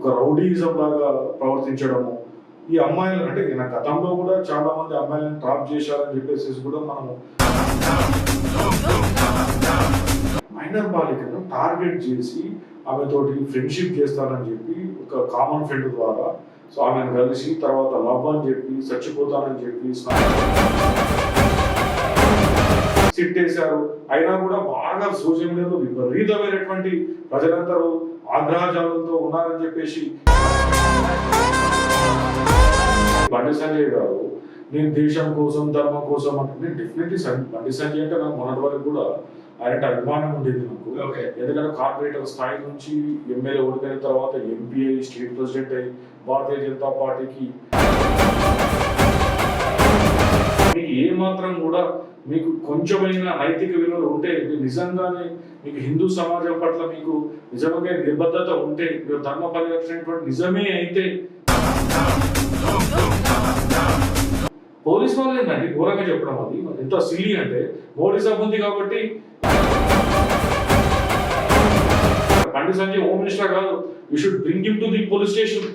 ఒక రౌడీయిజం లాగా ప్రవర్తించడము, ఈ అమ్మాయిలు అంటే ఈయన గతంలో కూడా చాలా మంది అమ్మాయిలను ట్రాప్ చేశారని చెప్పేసి కూడా మనము మైనర్ బాలికను టార్గెట్ చేసి ఆమెతోటి ఫ్రెండ్షిప్ చేస్తానని చెప్పి ఒక కామన్ ఫ్రెండ్ ద్వారా సో ఆమెను కలిసి తర్వాత లవ్ అని చెప్పి చచ్చిపోతానని చెప్పి సిట్టేశారు. అయినా కూడా బాగా సోషల్ మీడియాలో విపరీతమైనటువంటి ప్రజలందరూ ఆగ్రహజాలంతో ఉన్నారని చెప్పేసి బండి సంజయ్ గారు నేను దేశం కోసం ధర్మం కోసం అంటే నేను డెఫినెట్లీ బండి సంజయ్ అంటే నాకు మొన్నటి వరకు కూడా ఆయన అభిమానం ఉండేది నాకు. ఎందుకంటే కార్పొరేటర్ స్థాయి నుంచి ఎమ్మెల్యే ఓడిపోయిన తర్వాత ఎంపీ అయ్యి స్టేట్ ప్రెసిడెంట్ అయ్యి భారతీయ జనతా పార్టీకి మీకు ఏ మాత్రం కూడా మీకు కొంచెమైనా నైతిక విలువలు ఉంటే మీరు నిజంగానే మీకు హిందూ సమాజం పట్ల మీకు నిజంగా నిబద్ధత ఉంటే మీరు ధర్మ పరిరక్షణ నిజమే అయితే పోలీస్ వాళ్ళు ఏంటండి ఘోరంగా చెప్పడం అది ఎంత సిల్లీ అంటే మోడీ సభ ఉంది కాబట్టి బండి సంజయ్ హోమ్ మినిస్టర్ కాదు you should bring him to the police station.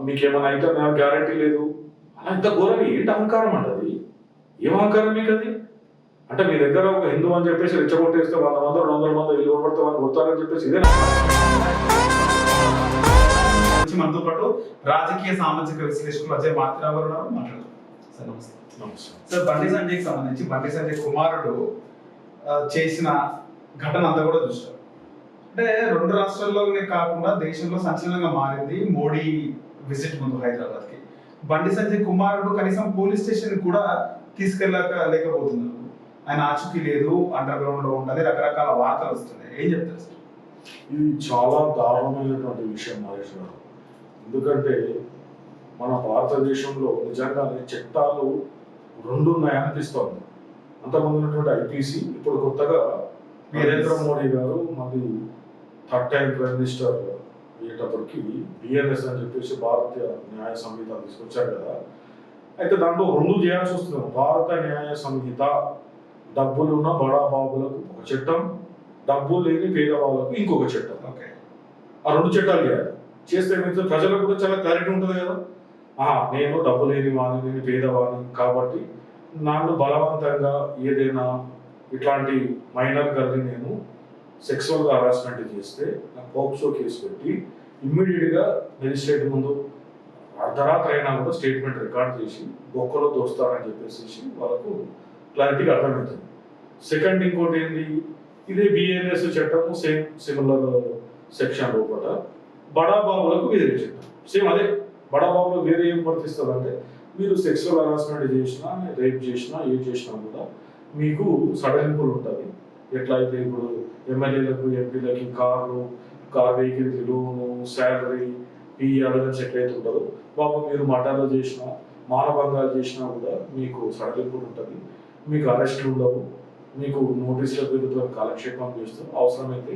మీకేమైనా అయితే నాకు గ్యారంటీ లేదు అలా ఇంత ఘోరంగా ఏంటి అహంకారం అండి అది? ఏం అహంకారం మీకు అది? అంటే మీ దగ్గర ఒక హిందూ అని చెప్పేసి రెచ్చగొట్టేస్తే 100 మంది 200 మంది ఇల్లు కొడతామని కొడతారని చెప్పేసి ఇదే మనతో పాటు రాజకీయ సామాజిక విశ్లేషకులు అజయ్ మాత్రావు గారు మాట్లాడుతారు. సార్ నమస్తే. సార్ బండి సంజయ్కి సంబంధించి బండి సంజయ్ కుమారుడు చేసిన ఘటన అంతా కూడా చూస్తారు. అంటే 2 రాష్ట్రాల్లోనే కాకుండా దేశంలో సంచలనంగా మారింది మోడీ విజిట్ ముందు హైదరాబాద్కి. బండి సంజయ్ కుమారుడు కనీసం పోలీస్ స్టేషన్ కూడా లేకపోతున్నారు. ఆయన ఆచూకీ లేదు, అండర్ గ్రౌండ్ లో ఉండాలి, రకరకాల వార్తలు వస్తున్నాయి. ఏం చెప్తారు సార్? ఇది చాలా దారుణమైనటువంటి విషయం మహేష్ గారు. ఎందుకంటే మన భారతదేశంలో నిజంగానే చట్టాలు 2 ఉన్నాయనిపిస్తోంది. అంతకుముందు ఉన్నటువంటి ఐపీసీ, ఇప్పుడు కొత్తగా నరేంద్ర మోడీ గారు మళ్ళీ 3rd టైం ప్రైమ్ మినిస్టర్ అయ్యేటప్పటికి బిఎన్ఎస్ అని చెప్పేసి భారతీయ న్యాయ సంహిత తీసుకొచ్చారు కదా. అయితే దాంట్లో 2 చేయాల్సి వస్తుంది. భారత న్యాయ సంహిత డబ్బులున్న బడా బాబులకు ఒక చట్టం, డబ్బు లేని పేదవాళ్ళకు ఇంకొక చట్టం. ఆ 2 చట్టాలు చేయాలి. చేస్తే ఏమైతే ప్రజలకు కూడా చాలా క్లారిటీ ఉంటుంది కదా. నేను డబ్బు లేని వాడిని, నేను పేదవాడిని కాబట్టి నన్ను బలవంతంగా ఏదైనా ఇట్లాంటి మైనర్ గర్ల్ని నేను సెక్సువల్గా హరాస్మెంట్ చేస్తే నాకు పోక్సో కేసు పెట్టి ఇమ్మీడియట్గా మెజిస్ట్రేట్ ముందు అర్ధరాత్రి అయినా కూడా స్టేట్మెంట్ రికార్డ్ చేసి బొక్కలో దోస్తారని చెప్పేసి వాళ్ళకు క్లారిటీగా అర్థమవుతుంది. సెకండ్ ఇంకోటి ఏంది, ఇదే బిఎన్ఎస్ చట్టము సేమ్ సిమిలర్ సెక్షన్ లోపల బడాబాబులకు వేరే చట్టం సేమ్ అదే. బడాబాబులకు వేరే ఏం వర్తిస్తుంది అంటే మీరు సెక్సువల్ హరాస్మెంట్ చేసినా, రేప్ చేసినా, ఏం చేసినా కూడా మీకు సడలింపులు ఉంటుంది. ఎట్లా అయితే ఇప్పుడు ఎమ్మెల్యేలకు ఎంపీలకి కార్ వెహికల్కి లోను, శాలరీ, పిఈ అలవెన్స్ ఎట్లయితే ఉంటుందో బాబు మీరు మర్డర్లు చేసినా, మానభంగాలు చేసినా కూడా మీకు సడలింపులు ఉంటుంది. మీకు అరెస్టులు ఉండవు, మీకు నోటీసుల పేరుతో కాలక్షేపం చేస్తారు. అవసరమైతే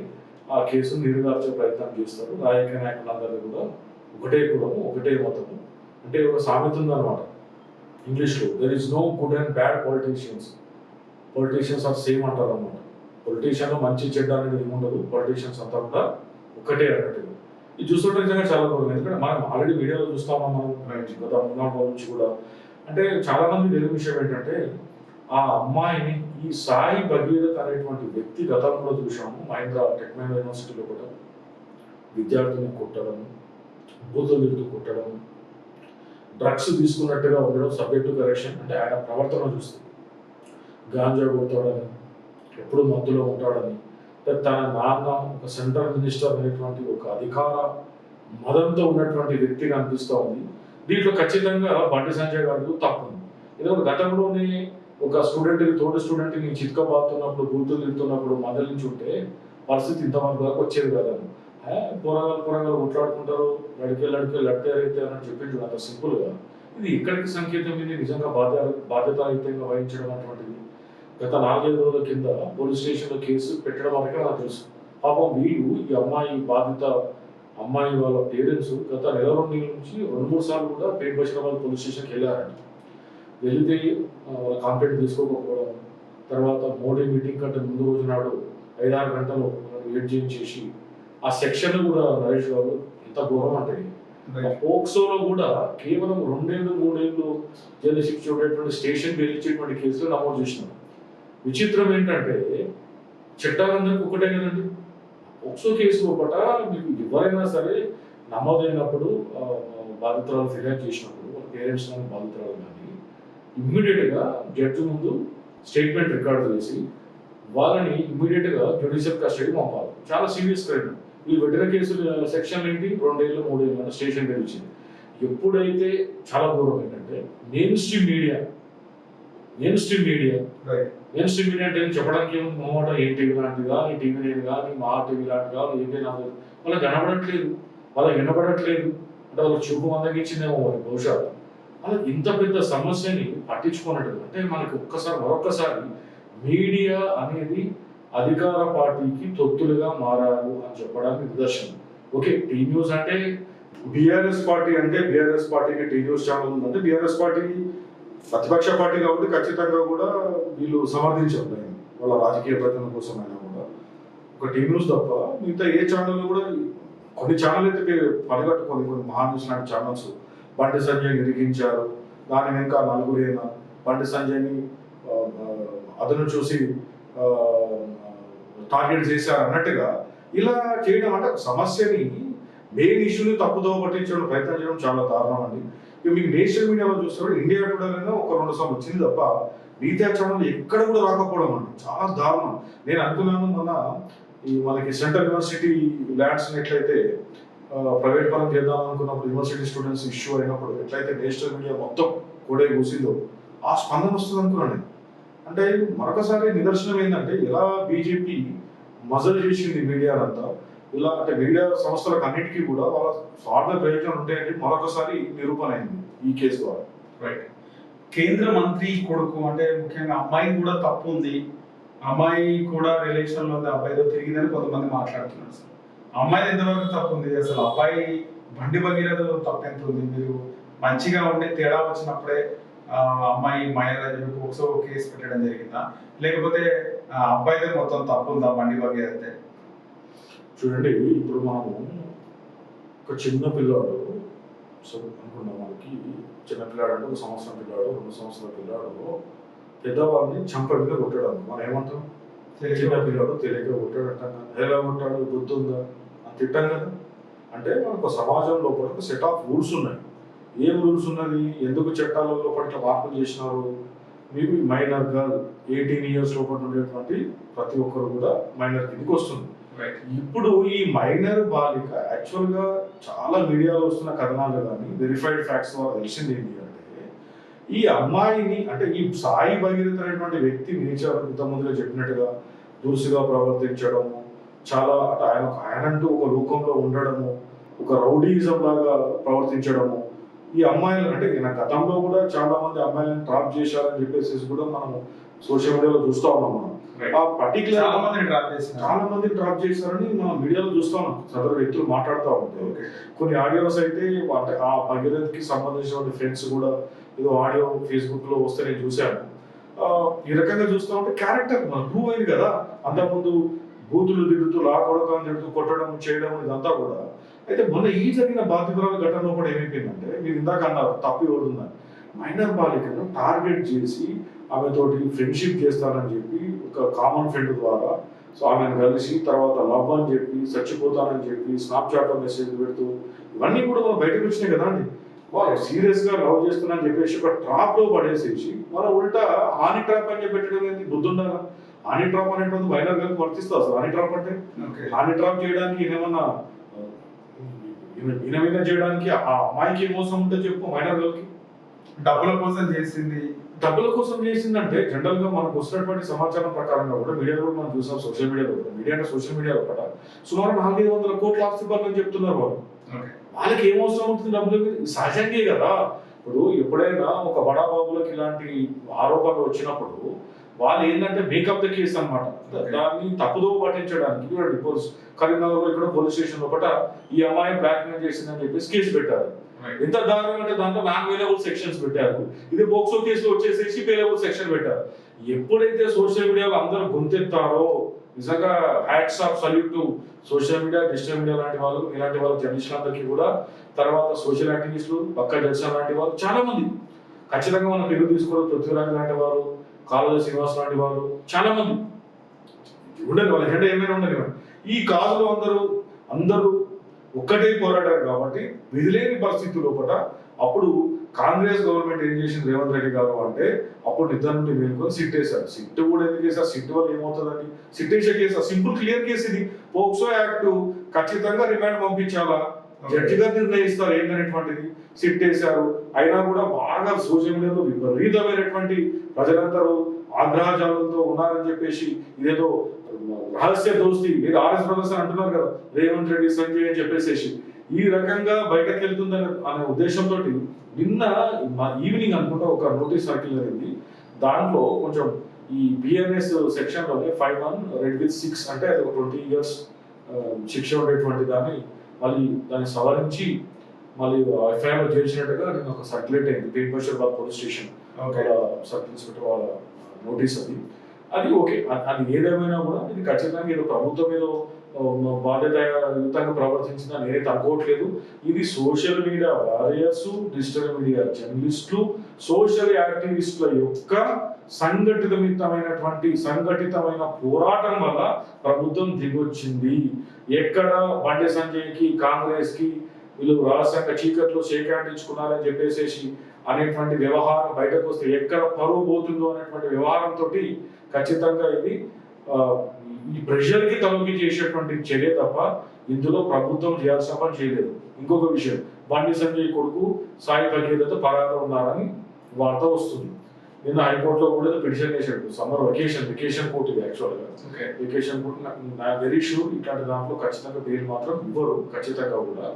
ఆ కేసును నీరుగార్చే ప్రయత్నం చేస్తారు. రాజకీయ నాయకులందరూ కూడా ఒకటే కులము, ఒకటే మతము. అంటే ఒక సామెత ఉందన్నమాట ఇంగ్లీష్లో, there is no good and bad politicians are same అంటారు అన్నమాట. పొలిటీషియన్లో మంచి చెడ్డ అనేది ఏముండదు, పొలిటీషియన్స్ అంతా కూడా ఒకటే అన్నట్టు. ఇది చూస్తుంటే నిజంగా చాలా బాగుంది. ఎందుకంటే మనం ఆల్రెడీ వీడియోలో చూస్తామా మనం గత 3-4 నుంచి కూడా. అంటే చాలా మంది తెలియని విషయం ఏంటంటే ఆ అమ్మాయిని ఈ సాయి భగీరథ్ అనేటువంటి వ్యక్తి గతంలో చూసాము. మహేంద్ర టెక్నాలజీ యూనివర్సిటీలో కూడా విద్యార్థిని కొట్టడం, బూతులు తిరుగుతూ కొట్టడం, డ్రగ్స్ తీసుకున్నట్టుగా ఉండడం, సబ్జెక్ట్ టు కరెక్షన్. అంటే ఆయన ప్రవర్తన చూస్తే గాంజా కొడతాడని, ఎప్పుడు మత్తులో ఉంటాడని, తన నాన్న ఒక సెంట్రల్ మినిస్టర్ అనేటువంటి ఒక అధికార మదంతో ఉన్నటువంటి వ్యక్తిగా అనిపిస్తూ ఉంది. దీంట్లో ఖచ్చితంగా బండి సంజయ్ గారు తప్పు ఉంది. ఎందుకంటే గతంలోనే ఒక స్టూడెంట్ని, తోటి స్టూడెంట్ని చిత్కబాతున్నప్పుడు, బూతులు తిడుతున్నప్పుడు మందలించి ఉంటే పరిస్థితి ఇంతమంది దాకా వచ్చేది కదా. పొరగాలు కొట్లాడుకుంటారు, లడికే లడితే అని చెప్పింది అంత సింపుల్గా. ఇది ఎక్కడికి సంకేతం? ఇది నిజంగా బాధ్యతాయుతంగా వహించడం అటువంటిది. గత 4-5 రోజుల కింద పోలీస్ స్టేషన్లో కేసు పెట్టడం వరకే నాకు తెలుసు. పాపం వీళ్ళు ఈ అమ్మాయి వాళ్ళ పేరెంట్స్ గత 1-2 నెలల నుంచి 2-3 సార్లు కూడా పేట్ బషీరాబాద్ పోలీస్ స్టేషన్కి వెళ్ళారంట. వెళితే వాళ్ళ కంప్లైంట్ తీసుకోకపోవడం, తర్వాత మోడీ మీటింగ్ కంటే ముందు రోజు నాడు 5-6 గంటలు క్రియేట్ చేయించేసి ఆ సెక్షన్ కూడా నరేష్ గారు ఎంత ఘోరం అంటే పోక్సోలో కూడా కేవలం 2 ఏళ్ళు 3 ఏళ్ళు జైలు శిక్ష ఉండేటువంటి స్టేషన్ వెళ్ళించేటువంటి కేసులు నమోదు చేసినారు. విచిత్రం ఏంటంటే చట్టాలందరికీ ఒకటే కదండి. పోక్సో కేసు లోపల మీకు ఎవరైనా సరే నమోదైనప్పుడు బాధితురాలు ఫిర్యాదు చేసినప్పుడు వాళ్ళ పేరెంట్స్ కానీ బాధితురాలు కానీ ఇమ్మీడియట్గా జడ్జి ముందు స్టేట్మెంట్ రికార్డ్ చేసి వాళ్ళని ఇమ్మీడియట్గా జ్యుడిషియల్ కస్టడీ పంపాలి. చాలా సీరియస్ క్రైమ్. వీళ్ళు పెట్టిన కేసులు సెక్షన్ ఏంటి 2 ఏళ్ళు 3 ఏళ్ళు అంటే స్టేషన్ గెలిచింది. ఎప్పుడైతే చాలా దూరం ఏంటంటే మెయిన్ స్ట్రీమ్ మీడియా అంటే చెప్పడానికి ఏముంది మొహమాట ఏం టీవీ లాంటిదా నీ టీవీ నేను కానీ మా టీవీ లాంటిదా ఏంటి నాకు వాళ్ళకి కనబడట్లేదు, వాళ్ళకి వినపడట్లేదు అంటే వాళ్ళకి చూపు మందగించిందేమో బహుశా. అలా ఇంత పెద్ద సమస్యని పట్టించుకున్నట్టు అంటే మనకి మరొక్కసారి మీడియా అనేది అధికార పార్టీకి తొత్తులుగా మారారు అని చెప్పడానికి నిదర్శనం. ఓకే, టీ న్యూస్ అంటే బీఆర్ఎస్ పార్టీకి టీ న్యూస్ ఛానల్ ఉందంటే బీఆర్ఎస్ పార్టీ ప్రతిపక్ష పార్టీ కాబట్టి ఖచ్చితంగా కూడా వీళ్ళు సమర్థించారు దాన్ని వాళ్ళ రాజకీయ ప్రయోజనం కోసమైనా కూడా. ఒక టీ న్యూస్ తప్ప మిగతా ఏ ఛానల్ కూడా కొన్ని ఛానల్ అయితే పనిగట్టుకొని కొన్ని మహాన్యూస్ లాంటి ఛానల్స్ బండి సంజయ్ నిరిగించారు, దాని వెనుక నలుగురైనా బండి సంజయ్ని అతను చూసి టార్గెట్ చేశారు అన్నట్టుగా ఇలా చేయడం అంటే సమస్యని మెయిన్ ఇష్యూని తప్పుదోవ పట్టించడం ప్రయత్నం చేయడం చాలా దారుణం అండి. ఇక మీకు నేషనల్ మీడియాలో చూస్తే ఇండియా టుడేలో 1-2 సార్లు వచ్చింది తప్ప మిగతా ఛానల్ ఎక్కడ కూడా రాకపోవడం అండి చాలా దారుణం. నేను అనుకున్నాను మనకి సెంట్రల్ యూనివర్సిటీ ల్యాండ్స్ ఎట్లయితే ప్రైవేట్ పరం చేద్దాం అనుకున్నప్పుడు యూనివర్సిటీ స్టూడెంట్స్ ఇష్యూ అయినప్పుడు ఎట్లయితే నేషనల్ మీడియా మొత్తం కూడా కూసిందో ఆ స్పందన వస్తుంది అనుకున్నాను నేను. అంటే మరొకసారి నిదర్శనం ఏంటంటే ఎలా బీజేపీ మజల్ చేసింది మీడియానంతా, ఇలా అంటే మీడియా సంస్థలకు అన్నిటికీ కూడా వాళ్ళ స్వార్థ ప్రయోజనాలు ఉంటాయని మరొకసారి నిరూపణ అయింది ఈ కేసు ద్వారా. రైట్. కేంద్ర మంత్రి కొడుకు అంటే ముఖ్యంగా అమ్మాయి కూడా తప్పు ఉంది, అమ్మాయి కూడా రిలేషన్ లో ఉంది, అబ్బాయితో తిరిగిందని కొంతమంది మాట్లాడుతున్నారు సార్. అమ్మాయి ఎంతవరకు తప్పు ఉంది, అసలు అబ్బాయి బండి బగీరథ తప్పు ఎంత ఉంది? మీరు మంచిగా ఉండే తేడా వచ్చినప్పుడే అమ్మాయి మైనర్ అని చెప్పి పోక్సో కేసు పెట్టడం జరిగిందా, లేకపోతే అబ్బాయిదే మొత్తం తప్పు ఉందా బండి బగీరథ? చూడండి, ఇప్పుడు మనము ఒక చిన్న పిల్లాడు అనుకున్నాం, మనకి చిన్న పిల్లాడు అంటే 1 సంవత్సరం పిల్లాడు 2 సంవత్సరాల పిల్లాడు పెద్దవాళ్ళని చంపడిగా కొట్టాడు. మనం ఏమంటాం? చిన్న పిల్లాడు తెలియక కొట్టాడు అంటాం కదా. ఎలా కొట్టాడు, బుద్ధి ఉందా అని తిట్టాం కదా. అంటే మనకు సమాజం లోపల ఒక సెట్ ఆఫ్ రూల్స్ ఉన్నాయి. ఏం రూల్స్ ఉన్నది, ఎందుకు చట్టాల లోపల మార్పులు చేసినారు? మీకు మైనర్ గర్ల్ 18 ఇయర్స్ లోపల ఉండేటువంటి ప్రతి ఒక్కరు కూడా మైనర్ కిందకి వస్తుంది. ఇప్పుడు ఈ మైనర్ బాలిక యాక్చువల్గా చాలా మీడియాలో వస్తున్న కథనాలు కానీ వెరిఫైడ్ ఫ్యాక్ట్స్ ద్వారా తెలిసింది ఏంటి అంటే ఈ అమ్మాయిని అంటే ఈ సాయి భగీరథ అనేటువంటి వ్యక్తి నేచర్ ఇంతకుముందుగా చెప్పినట్టుగా దురుసుగా ప్రవర్తించడము, చాలా ఆయనంటూ ఒక లోకంలో ఉండడము, ఒక రౌడీయిజం లాగా ప్రవర్తించడము. ఈ అమ్మాయిలను అంటే గతంలో కూడా చాలా మంది అమ్మాయిలను ట్రాప్ చేశారని చెప్పేసి కూడా మనం సోషల్ మీడియాలో చూస్తూ ఉన్నాం. మనం ఆ పర్టికులర్ చాలా మంది ట్రాప్ చేశారని మనం మీడియాలో చూస్తా ఉన్నాం. సదరు వ్యక్తులు మాట్లాడుతూ ఉంటే కొన్ని ఆడియోస్ అయితే అంటే ఆ భగీరథకి సంబంధించిన ఫ్రెండ్స్ కూడా ఏదో ఆడియో ఫేస్బుక్ లో వస్తే నేను చూశాను. ఈ రకంగా చూస్తూ ఉంటే క్యారెక్టర్ ప్రూవ్ అయింది కదా. అంతకుముందు బూతులు తిడుతూ లాకొడకం తిడుతూ కొట్టడం చేయడం ఇదంతా కూడా. అయితే మొన్న ఈ జరిగిన బాధితురాల ఘటనలో కూడా ఏమైపోయిందంటే మీరు ఇందాక అన్నారు తప్పు ఎవరుందని, మైనర్ బాలికను టార్గెట్ చేసి ఆమెతోటి ఫ్రెండ్షిప్ చేస్తానని చెప్పి ఒక కామన్ ఫ్రెండ్ ద్వారా సో ఆమెను కలిసి తర్వాత లవ్ అని చెప్పి చచ్చిపోతానని చెప్పి స్నాప్చాట్లో మెసేజ్ పెడుతూ ఇవన్నీ కూడా మనం బయటకు వచ్చినాయి కదా అండి. వాళ్ళు సీరియస్ గా లవ్ చేస్తున్నారని చెప్పేసి ఒక ట్రాప్ లో పడేసేసి మన ఉల్టా హాని ట్రాప్ అని చెప్పి పెట్టడం ఏంటి, బుద్ధి ఉండాలా? హాని ట్రాప్ అనేటువంటి మైనర్ గర్ల్ వర్తిస్తా అసలు హాని ట్రాప్ అంటే? హాని ట్రాప్ చేయడానికి ఏమన్నా ఈయన చేయడానికి ఆ అమ్మాయికి మోసం ఉంటే చెప్పు. మైనర్ గర్ల్కి డబ్బుల కోసం చేసింది, డబ్బుల కోసం చేసిందంటే జనరల్ గా మనకు వస్తున్నటువంటి సమాచారం ప్రకారంగా కూడా మీడియాలో కూడా మనం చూసాం. సోషల్ మీడియాలో కూడా మీడియా అంటే సోషల్ మీడియాలో కూడా సుమారు 400-500 కోట్ల ఆస్తి పనులని చెప్తున్నారు వాళ్ళు. వాళ్ళకి ఏం అవసరం ఉంటుంది డబ్బులు? సహజంగే కదా. ఇప్పుడు ఎప్పుడైనా ఒక బడాబాబులకు ఇలాంటి ఆరోపణలు వచ్చినప్పుడు వాళ్ళు ఏంటంటే మేకప్ ద కేసు అనమాట. దాన్ని తప్పుదో పట్టించడానికి కరీంనగర్ ఇక్కడ పోలీస్ స్టేషన్ లోపల ఈ అమ్మాయి బ్లాక్ మెయిల్ చేసిందని చెప్పేసి కేసు పెట్టారు. ఎంత దారుణం అంటే దాంట్లో నాన్ వేలబుల్ సెక్షన్స్ పెట్టారు. ఇది పోక్సో కేసులో వచ్చేసేసి వేలబుల్ సెక్షన్ పెట్టారు. ఎప్పుడైతే సోషల్ మీడియాలో అందరూ గొంతెత్తారో నిజంగా hats off salute to social media, digital media లాంటి వాళ్ళు, ఇలాంటి వాళ్ళ జర్నలిస్టులందరికీ కూడా. తర్వాత సోషల్ యాక్టివిస్టులు, పక్క జడ్సన్ లాంటి వాళ్ళు చాలా మంది ఖచ్చితంగా మనం పేరు తీసుకోవడం, పృథ్వీరాజ్ లాంటి వారు, కాళోజీ శ్రీనివాస్ లాంటి వాళ్ళు చాలా మంది ఉండదు, వాళ్ళ ఎజెండా ఏమైనా ఉండదు. ఈ కాజులో అందరూ ఒక్కటే పోరాడారు కాబట్టి విధిలేని పరిస్థితి లోపల అప్పుడు కాంగ్రెస్ గవర్నమెంట్ ఏం చేసింది రేవంత్ రెడ్డి గారు అంటే, అప్పుడు నిద్ర నుండి మేలుకొని సిట్ వేశారు. సిట్ కూడా ఎందుకు వేసారు? సిట్ వల్ల ఏమవుతుందండి? సిట్ వేసే కేసు సింపుల్ క్లియర్ కేసు ఇది. పోక్సో యాక్ట్ ఖచ్చితంగా రిమాండ్ పంపించాలా, జడ్జి గారు నిర్ణయిస్తారు ఏంటనేటువంటిది. సిట్ వేశారు. అయినా కూడా బాగా సోషల్ మీడియాలో విపరీతమైనటువంటి ప్రజలందరూ ఆగ్రహజాలంతో ఉన్నారని చెప్పేసి ఇదేదో రహస్య దోస్తి, ఏదో ఆర్ఎస్ బ్రదర్స్ అంటున్నారు కదా రేవంత్ రెడ్డి సంజయ్ అని చెప్పేసి, ఈ రకంగా బయటకు వెళ్తుందని అనే ఉద్దేశంతో నిన్న ఈవినింగ్ అనుకుంటా ఒక నోటీస్ సర్కిల్ అయింది. దాంట్లో కొంచెం ఈ బిఎన్ఎస్ సెక్షన్ లోనే 5(1) రెడ్ విత్ 6 అంటే అది ఒక 20 years శిక్ష ఉండేటువంటి దాన్ని మళ్ళీ దాన్ని సవరించి మళ్ళీ ఎఫ్ఐఆర్ చేసినట్టుగా నేను ఒక సర్క్యులేట్ అయింది పేపర్షాబాద్ పోలీస్ స్టేషన్ సర్కిల్ ఇన్స్పెక్టర్ వాళ్ళ నోటీస్ అది ఓకే. అది ఏదేమైనా కూడా ఇది ఖచ్చితంగా ఏదో ప్రభుత్వం ఏదో బాధ్యతాయుతంగా ప్రవర్తించిందని నేనైతే అనుకోవట్లేదు. ఇది social media warriors, digital media జర్నలిస్టులు, సోషల్ యాక్టివిస్టుల యొక్క సంఘటితమైన పోరాటం వల్ల ప్రభుత్వం దిగొచ్చింది. ఎక్కడ బండి సంజయ్కి, కాంగ్రెస్ కి వీళ్ళు రహస్యంగా చీకట్లో సేకరించుకున్నారని చెప్పేసి అనేటువంటి వ్యవహారం బయటకు వస్తే ఎక్కడ పరువు పోతుందో అనేటువంటి వ్యవహారంతో ఖచ్చితంగా ఇది ఈ ప్రెషర్ కి తలొగ్గి చేసేటువంటి చర్య తప్ప ఇందులో ప్రభుత్వం చేయాల్సిన పని చేయలేదు. ఇంకొక విషయం, బండి సంజయ్ కొడుకు సాయి భగీరథ పరాగా ఉన్నారని వార్త వస్తుంది. నిన్న హైకోర్టులో కూడా పిటిషన్ చేశాడు. సమ్మర్ వెకేషన్ కోర్టు ఇది యాక్చువల్గా. వెకేషన్ కోర్టు నా వెరీ షూర్ ఇట్లాంటి దాంట్లో ఖచ్చితంగా బెయిల్ మాత్రం ఇవ్వరు ఖచ్చితంగా కూడా.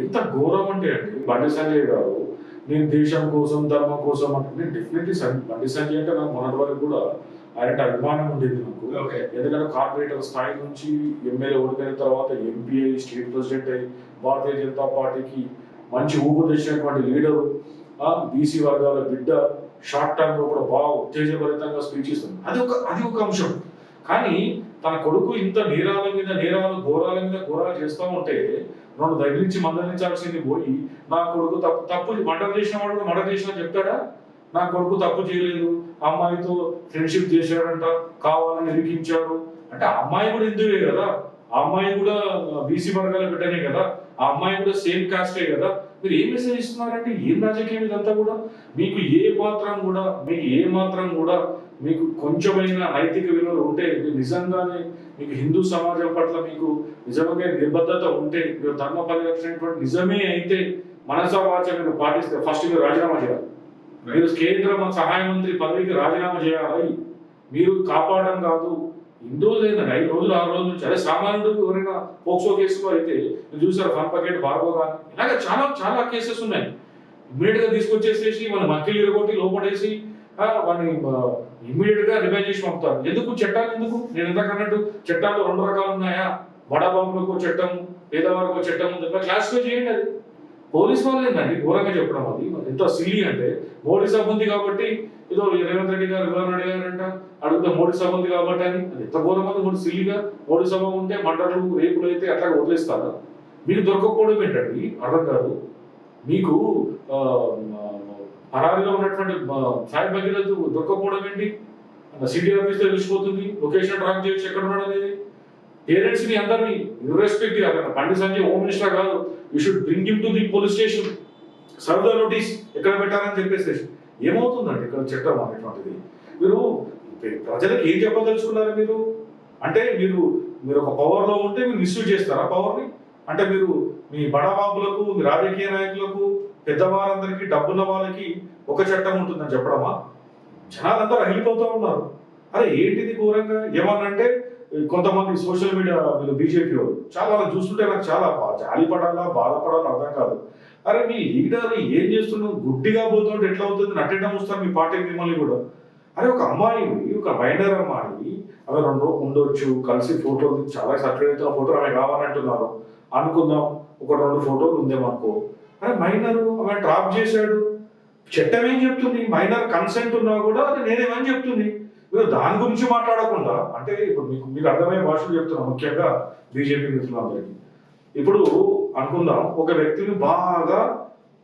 ఎంత ఘోరం అంటే అండి, బండి సంజయ్ గారు నేను దేశం కోసం ధర్మం కోసం అంటే నేను డెఫినెట్లీ బండి సంజయ్ అంటే నాకు మొన్నటి వరకు కూడా ఆయన అభిమానం ఉండేది నాకు. ఎందుకంటే కార్పొరేటర్ స్థాయి నుంచి ఎమ్మెల్యే ఓడిపోయిన తర్వాత ఎంపీ అయ్యి స్టేట్ ప్రెసిడెంట్ అయ్యి భారతీయ జనతా పార్టీకి మంచి ఊపు తెచ్చినటువంటి లీడరు, బీసీ వర్గాల బిడ్డ, షార్ట్ టర్మ్ లో కూడా బాగా ఉత్తేజభరితంగా స్పీచ్ ఇస్తుంది. అది ఒక అంశం. కానీ తన కొడుకు ఇంత ఘోరాల మీద ఘోరాలు చేస్తూ ఉంటే రెండు దగ్గర నుంచి మందలించాల్సింది పోయి నా కొడుకు తప్పు మర్డర్ చేసిన వాడు మర్డర్ చేసిన చెప్తాడా? నా కొడుకు తప్పు చేయలేదు, అమ్మాయితో ఫ్రెండ్షిప్ చేశాడంట, కావాలని ఇరికించాడు అంటే ఆ అమ్మాయి కూడా హిందువే కదా, ఆ అమ్మాయి కూడా బీసీ వర్గాల బిడ్డనే కదా, ఆ అమ్మాయి కూడా సేమ్ కాస్టే కదా. మీరు ఏం మెసేజ్ ఇస్తున్నారంటే ఏం రాజకీయం ఇదంతా కూడా? మీకు ఏ మాత్రం కూడా మీకు కొంచెమైనా నైతిక విలువలు ఉంటే, నిజంగానే మీకు హిందూ సమాజం పట్ల మీకు నిజంగా నిబద్ధత ఉంటే, మీరు ధర్మ పరిరక్షణ నిజమే అయితే మనసా వాచ మీరు పాటిస్తే ఫస్ట్ మీరు రాజీనామా చేయాలి. మీరు కేంద్ర సహాయ మంత్రి పదవికి రాజీనామా చేయాలి. మీరు కాపాడడం కాదు. హిందువులైన 5 రోజులు 6 రోజుల నుంచి అదే సామాన్యుడు ఎవరైనా పోక్సో కేసులో అయితే మీరు చూసారు, ఫన్ పకెట్ భార్గవ్ కానీ ఇలాగే చాలా కేసెస్ ఉన్నాయి. ఇమ్మీడియట్ గా తీసుకొచ్చేసేసి మన మక్కిలు ఇరగొట్టి లోపడేసి వాడిని ఇమ్మీడియట్ గా రిమైండ్ చేసి పంపుతారు. ఎందుకు చట్టాలు ఎందుకు? నేను ఎంతకన్నట్టు చట్టాలు 2 రకాలు ఉన్నాయా? బడాబాబులకు చట్టం, పేదవారికి చట్టం ఉంది, క్లాసిఫై చేయండి. అది పోలీస్ వాళ్ళు ఏంటండి ఘోరంగా చెప్పడం. అది ఎంత సిల్లీ అంటే మోడీ సభ ఉంది కాబట్టి ఏదో రేవంత్ రెడ్డి గారు వివరణ అడిగారంట, అడిగితే మోడీ సభ ఉంది కాబట్టి అని. అది ఎంత ఘోరం అది. మోడీ సిల్లీగా మోడీ సభ ఉంటే మర్డర్లు రేపులు అయితే అట్లా వదిలేస్తారా? మీకు దొరకకపోవడం ఏంటండి అర్థం కాదు. మీకు పరారీలో ఉన్నటువంటి సాయి భగీరథ దొరకకపోవడం ఏంటి? సిటీ ఆఫీస్ లో తెలిసిపోతుంది, లొకేషన్ ట్రాక్ చేయొచ్చు ఎక్కడ ఉన్నాడు అనేది. పేరెంట్స్ ని అందరినీ ఇర్రెస్పెక్ట్ కాదు, బండి సంజయ్ హోమ్ మినిస్టర్ కాదు, you should bring him to the police station, serve the notice ఎక్కడ పెట్టారని చెప్పేసి. ఏమవుతుందండి ఇక్కడ చట్టం అనేటువంటిది? మీరు ప్రజలకు ఏం చెప్పదలుచుకున్నారు మీరు? అంటే మీరు ఒక పవర్ లో ఉంటే మీరు మిస్యూజ్ చేస్తారా పవర్ని? అంటే మీరు మీ బడాబాబులకు, మీ రాజకీయ నాయకులకు, పెద్దవారందరికీ, డబ్బున్న వాళ్ళకి ఒక చట్టం ఉంటుందని చెప్పడమా? జనాలంతా రగిలిపోతూ ఉన్నారు. అరే ఏంటిది ఘోరంగా? ఏమన్నంటే కొంతమంది సోషల్ మీడియా వీళ్ళు బీజేపీ వాళ్ళు చాలా చూస్తుంటే నాకు చాలా జాలి పడాలా బాధపడాలా అర్థం కాదు. అరే మీ లీడర్ ఏం చేస్తున్నావు? గుడ్డిగా పోతుంటే ఎట్లా అవుతుంది? నట్టడం వస్తారు మీ పార్టీ మిమ్మల్ని కూడా. అరే ఒక అమ్మాయి, ఒక మైనర్ అమ్మాయి, ఆమె 2 ఉండొచ్చు, కలిసి ఫోటోలు చాలా సర్టిఫికేట్ అవుతున్న ఫోటోలు ఆమె కావాలంటున్నారు అనుకుందాం. ఒక 2 ఫోటోలు ఉందేమనుకో, అరే మైనర్ ఆమె డ్రాప్ చేశాడు, చట్టం ఏం చెప్తుంది? మైనర్ కన్సెంట్ ఉన్నా కూడా అది నేనేమని చెప్తుంది. మీరు దాని గురించి మాట్లాడకుండా అంటే ఇప్పుడు మీకు అర్థమయ్యే భాషలు చెప్తున్నాం ముఖ్యంగా బీజేపీ మిత్రులందరికీ. ఇప్పుడు అనుకుందాం, ఒక వ్యక్తిని బాగా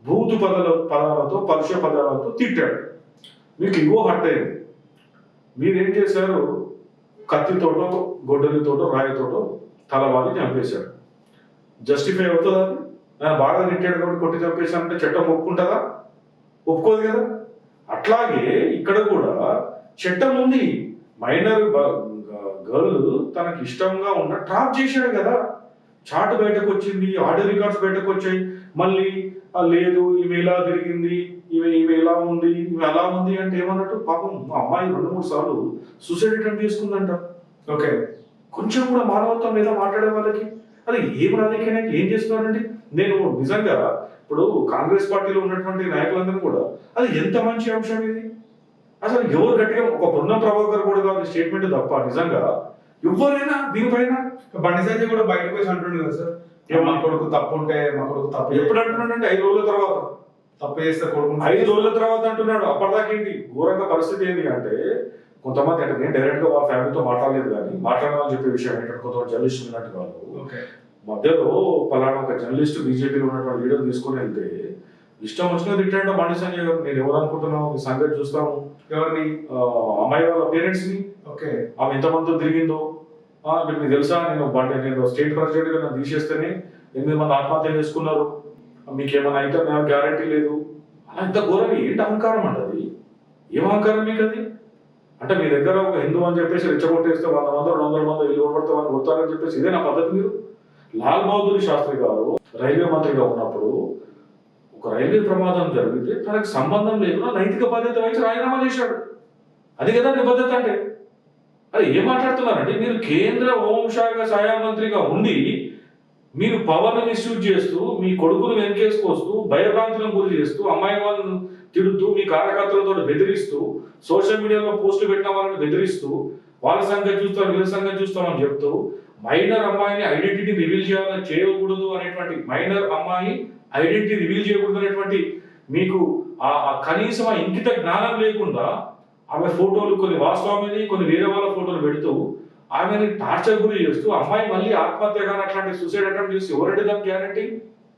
బూతు పదాలతో పరుష పదాలతో తిట్టాడు, మీకు ఇగో హట్ అయింది, మీరేం చేశారు, కత్తితోటో గొడ్డలితోటో రాయితోటో తలవాలి చంపేశాడు. జస్టిఫై అవుతుందా? ఆయన బాగా తిట్టాడు కాబట్టి కొట్టి చంపేశానంటే చట్టం ఒప్పుకుంటుందా? ఒప్పుకోదు కదా. అట్లాగే ఇక్కడ కూడా చట్టం ఉంది. మైనర్ గర్ల్ తనకి ఇష్టంగా ఉన్న ట్రాప్ చేశాడు కదా, చాటు బయటకు వచ్చింది, ఆడియో రికార్డ్స్ బయటకు వచ్చాయి. మళ్ళీ లేదు ఈమె ఇలా తిరిగింది, ఈమె ఇలా ఉంది, ఈమె అలా ఉంది అంటే ఏమన్నట్టు, పాపం మా అమ్మాయి 2-3 సార్లు సూసైడ్ అటెంప్ట్ చేసుకుందంట. ఓకే, కొంచెం కూడా మానవత్వం మీద మాట్లాడే వాళ్ళకి అది ఏం రాజకీయానికి ఏం చేస్తున్నారండి? నేను నిజంగా ఇప్పుడు కాంగ్రెస్ పార్టీలో ఉన్నటువంటి నాయకులందరూ కూడా అది ఎంత మంచి అంశం ఇది. అసలు ఎవరు గట్టిగా ఒక పొన్నం ప్రభాకర్ కూడా కాదు స్టేట్మెంట్ తప్ప నిజంగా ఎవరైనా దీనిపైన బండి సంజయ్ కూడా బయటకు వచ్చి అంటుండే కదా సార్, మా కొడుకు తప్పు ఉంటే మా కొడుకు తప్పు ఎప్పుడు అంటున్నాడంటే 5 రోజుల తర్వాత, తప్పు చేస్తే కొడుకు 5 రోజుల తర్వాత అంటున్నాడు. అప్పటిదాకేంటి ఘోరంగా పరిస్థితి ఏంటి అంటే కొంతమంది అంటే నేను డైరెక్ట్ గా వాళ్ళ ఫ్యామిలీతో మాట్లాడలేదు కానీ మాట్లాడాలని చెప్పే విషయం ఏంటంటే కొంతమంది జర్నలిస్ట్ ఉన్నట్టు వాళ్ళు మధ్యలో పలానా ఒక జర్నలిస్ట్ బీజేపీలో ఉన్నటువంటి లీడర్ తీసుకుని వెళ్తే ఇష్టం వచ్చినా తిట్టాడు బండి సంజయ్ గారు. నేను ఎవరు అనుకుంటున్నావు, ఈ సంగతి చూస్తాము, ఎవరిని, అమ్మాయి వాళ్ళ పేరెంట్స్ ని, ఓకే ఆమె ఎంతమందితో తిరిగిందో మీకు తెలుసా, నేను స్టేట్ ప్రెసిడెంట్ గా నన్ను తీసేస్తేనే 8 మంది ఆత్మహత్య చేసుకున్నారు, మీకేమైనా అయితే నాకు గ్యారంటీ లేదు. అలా ఇంత ఘోరంగా ఏంటి అహంకారం అండి? అది ఏం అహంకారం మీకు అది? అంటే మీ దగ్గర ఒక హిందూ అని చెప్పేసి రెచ్చగొట్టేస్తే 100 మంది 200 మంది ఇల్లు కొడతామని కొడతారని చెప్పేసి ఇదే నా పద్ధతి. మీరు లాల్ బహదూర్ శాస్త్రి గారు రైల్వే మంత్రిగా ఉన్నప్పుడు ఒక రైల్వే ప్రమాదం జరిగితే తనకు సంబంధం లేకుండా నైతిక బాధ్యత వహించి రాజీనామా చేశాడు. అది కదా నిబద్ధత అంటే. అది ఏం మాట్లాడుతున్నారంటే మీరు కేంద్ర హోంశాఖ సహాయ మంత్రిగా ఉండి మీరు పవర్ మిస్యూజ్ చేస్తూ మీ కొడుకును వెనకేసుకొస్తూ భయభ్రాంతులను గురి చేస్తూ అమ్మాయి వాళ్ళను తిడుతూ మీ కార్యకర్తలతో బెదిరిస్తూ సోషల్ మీడియాలో పోస్టులు పెట్టిన వాళ్ళని బెదిరిస్తూ వాళ్ళ సంగతి చూస్తాం వీళ్ళ సంగతి చూస్తామని చెప్తూ మైనర్ అమ్మాయిని ఐడెంటిటీ రివీల్ చేయకూడదు అనేటువంటి మైనర్ అమ్మాయి ఐడెంటిటీ రివీల్ చేయకూడదు అనేటువంటి మీకు ఆ కనీసం ఆ ఇంకిత జ్ఞానం లేకుండా ఆమె ఫోటోలు కొన్ని వాస్తవమని కొన్ని వేరే వాళ్ళ ఫోటోలు పెడుతూ ఆమెని టార్చర్ గురి చేస్తూ అమ్మాయి మళ్ళీ ఆత్మహత్య కానీ అట్లాంటి సూసైడ్ అటెంప్ట్ చేసి ఎవరంటే దానికి గ్యారంటీ?